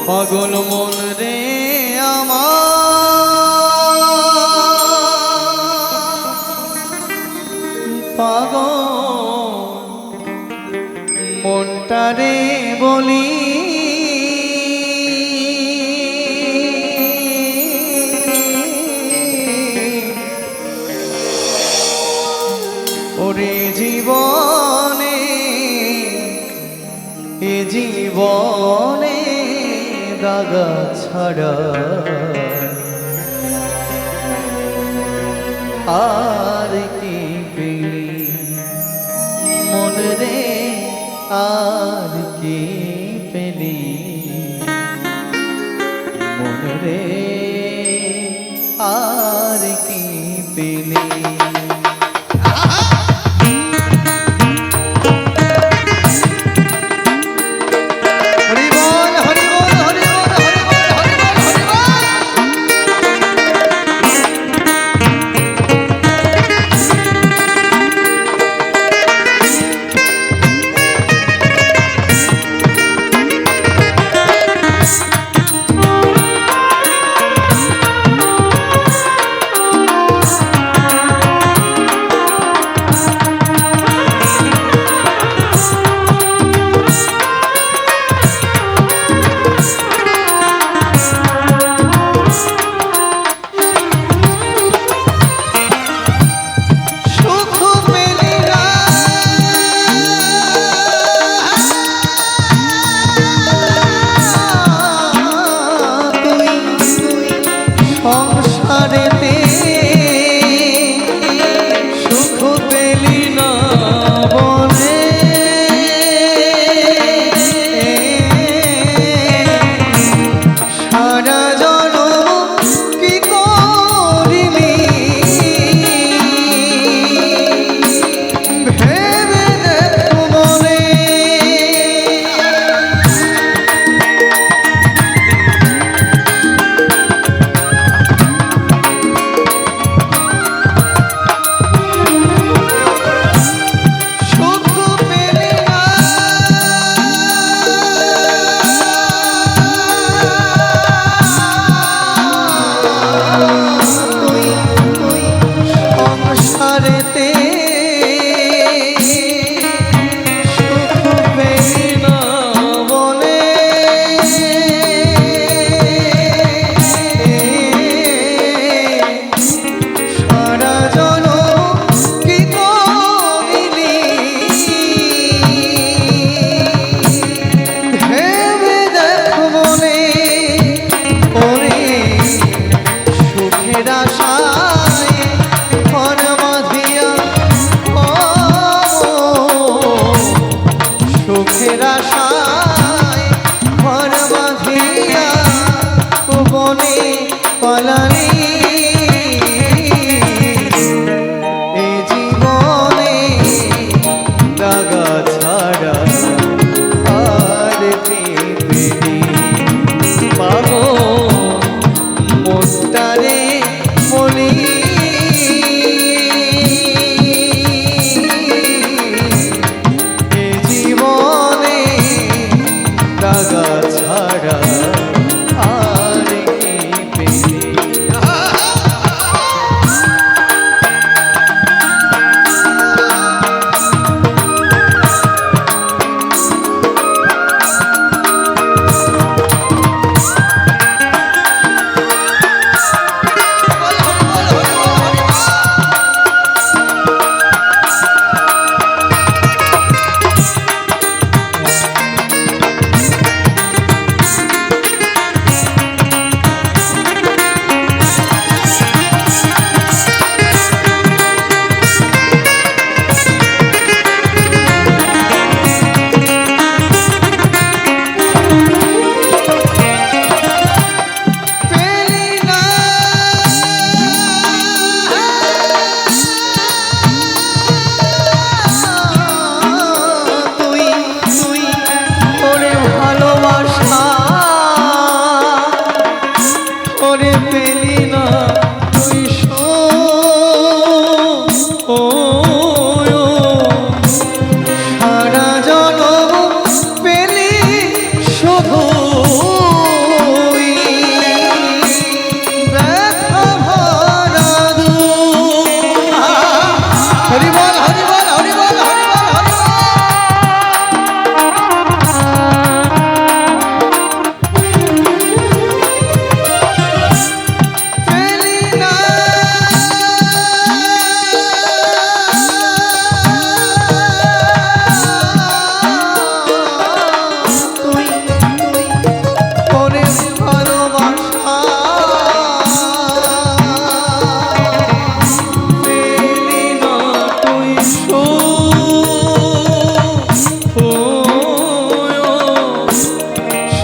পাগল মন রে আমার পাগল মনটারে বলি ওরে জীবনে এ জীবনে দাগা ছাড়া আর কি পেলি মন রে আর কি পেলি মন রে আর কি পেলি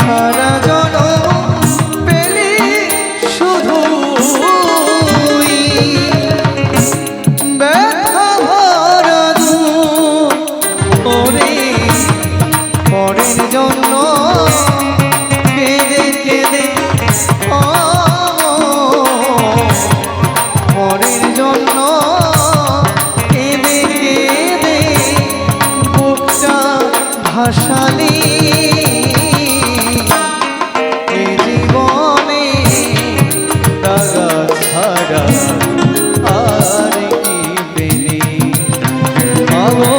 সারা জনম পেলি শুধু ব্যথা ভরা দুঃখ ওরে পরের জন্য কেঁদে কেঁদে পরের জন্য কেঁদে কেঁদে বুকটা ভাসালি এ জীবনে দাগা ছাড়া আর কি পেলি আগো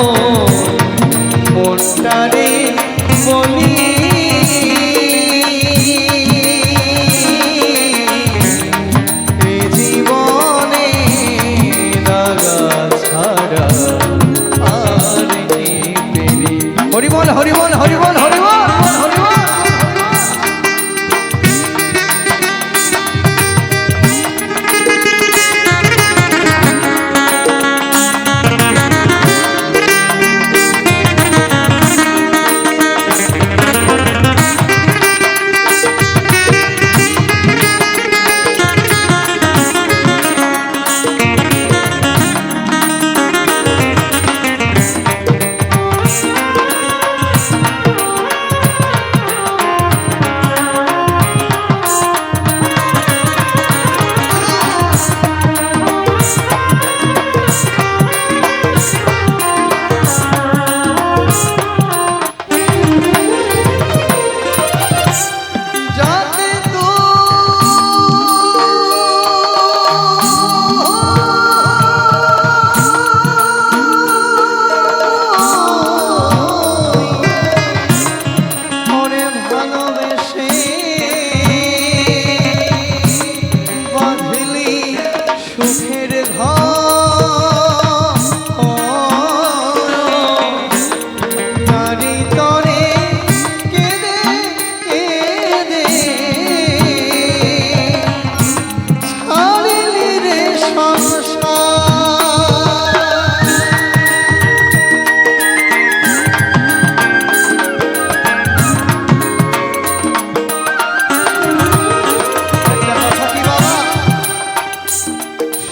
মনটারে বলি এ জীবনে দাগা ছাড়া আর কি পেলি। হরিবল হরিবল হরিবল হরিবল হরিবল।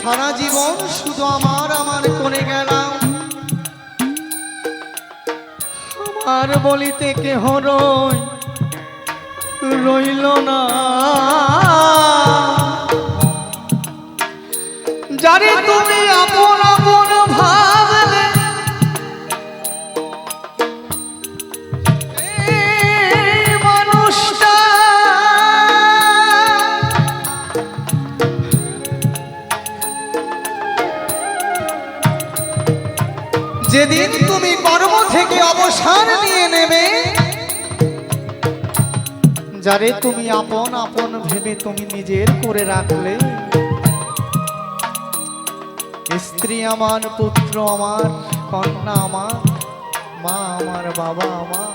সারা জীবন শুধু আমার আমার করে গেলাম, আমার বলিতে কেহ রইল না। যারে তুমি আপন আপন ভাবলে মানুষটা যেদিন তুমি কর্ম থেকে অবসর নিয়ে নেবে, যারে তুমি আপন আপন ভেবে তুমি নিজের করে রাখলে, স্ত্রী আমার, পুত্র আমার, কন্যা আমার, মা আমার, বাবা আমার,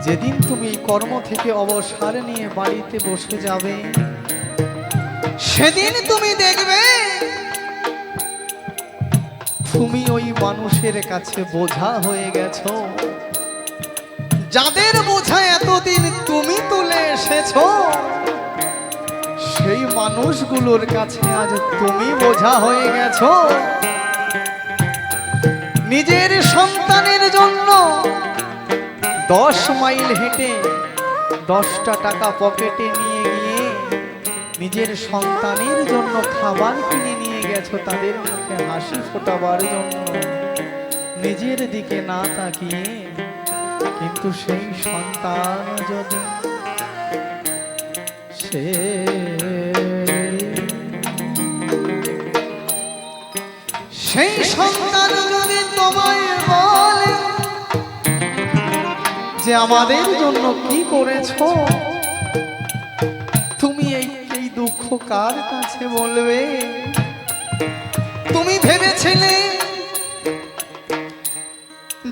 যেদিন তুমি কর্ম থেকে অবসর নিয়ে বাড়িতে বসে যাবে, সেদিন তুমি দেখবে তুমি ওই মানুষের কাছে বোঝা হয়ে গেছো। যাদের বোঝা এতদিন তুমি তুলে এসেছো, সেই মানুষগুলোর কাছে আজ তুমি বোঝা হয়ে গেছো। নিজের সন্তানের জন্য 10 মাইল হেঁটে 10টা টাকা পকেটে নিয়ে গিয়ে নিজের সন্তানের জন্য খাবার কিনে নিয়ে গেছো, তাদের মুখে হাসি ফোটাবার জন্য, নিজের দিকে না তাকিয়ে। কিন্তু সেই সন্তান যদি সেই সন্তান যদি তোমায় বলে যে আমাদের জন্য কি করেছো, তুমি এই দুঃখ কার কাছে বলবে? তুমি ভেবেছিলে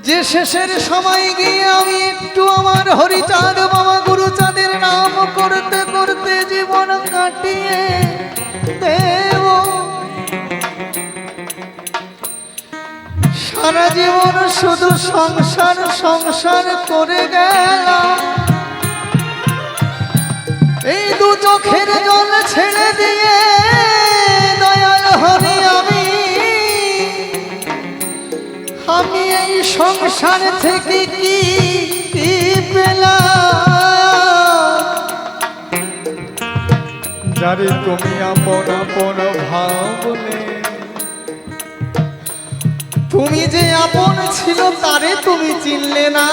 যে শেষের সময় গিয়ে আমি একটু আমার হরিচাঁদ বাবা গুরুচাঁদের নাম করতে করতে জীবন কাটিয়ে দেব। সারা জীবন শুধু সংসার সংসার করে গেলাম। সংসার থেকে কি পেলাম? যারে তুমি আপন আপন ভাবলে, তুমি যে আপন ছিল তারে তুমি চিনলে না।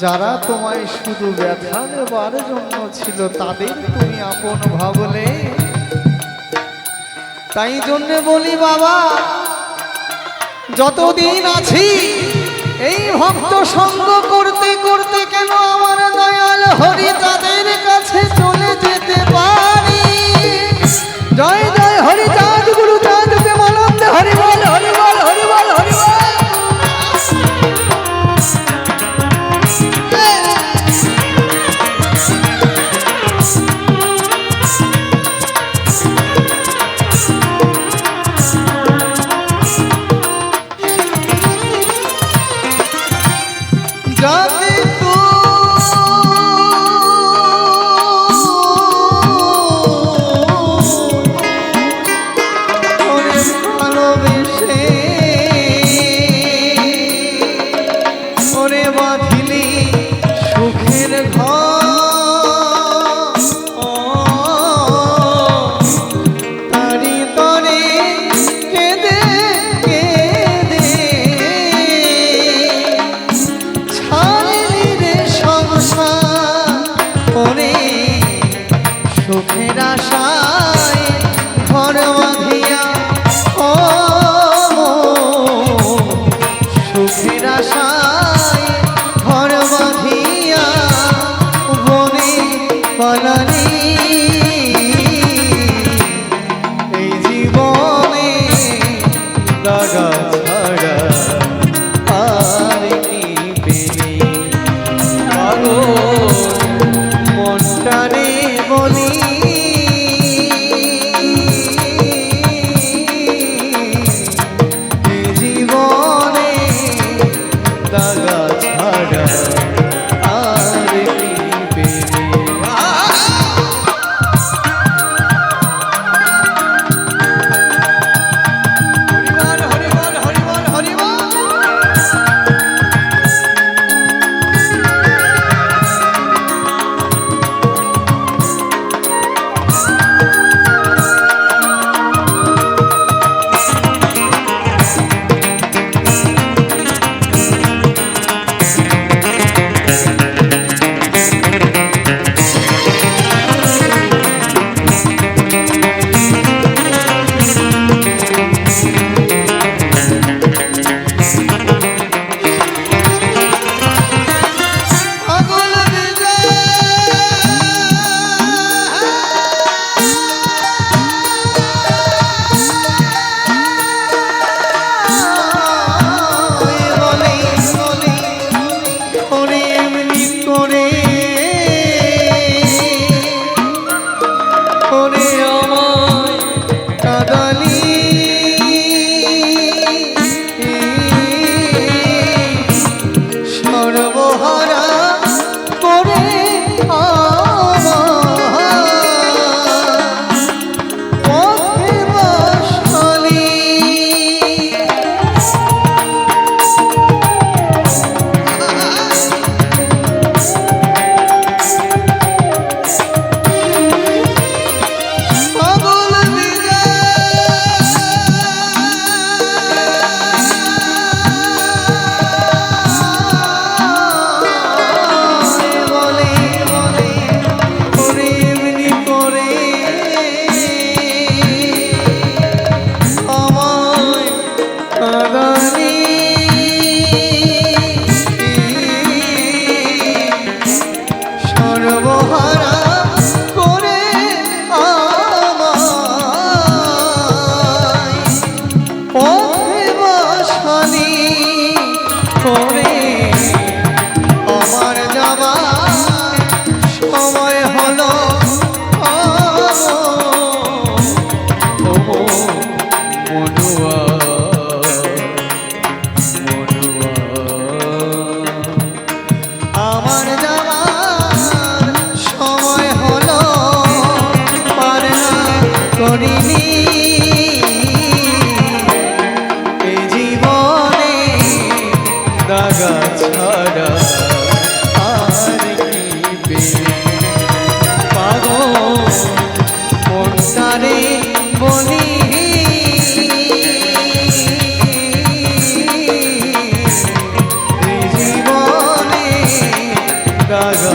যারা তোমায় শুধু ব্যথা দেবার জন্য ছিল তাদের তুমি আপন ভাবলে। তাই জন্যে বলি বাবা, যতদিন আছি এই ভক্ত সঙ্গ করতে করতে কেন আমার দয়াল হরিচাঁদের কাছে চলে যেতে পারি। জয় জয় হরিচাঁদ গুরুচাঁদ প্রেমানন্দে হরিবল হরিবল হরিবল হরিবল। যাতে তো ওরে ভালোবেসে ওরে বাঁধিলি সুখের ঘর, তারি তরে কেঁদে কেঁদে ছাড়লি রে সংসার। ওরে সুখের আশায় ঘর বাঁধিয়া, ও সুখের আশায় ঘর বাঁধিয়া বনে পালালি। এই জীবনে দাগা ছাড়া আর কি পেলি? মনটারে বলি এই জীবনে দাগা ছাড়া আর কি পেলি? হরিবল হরিবল হরিবল হরিবল। লাগা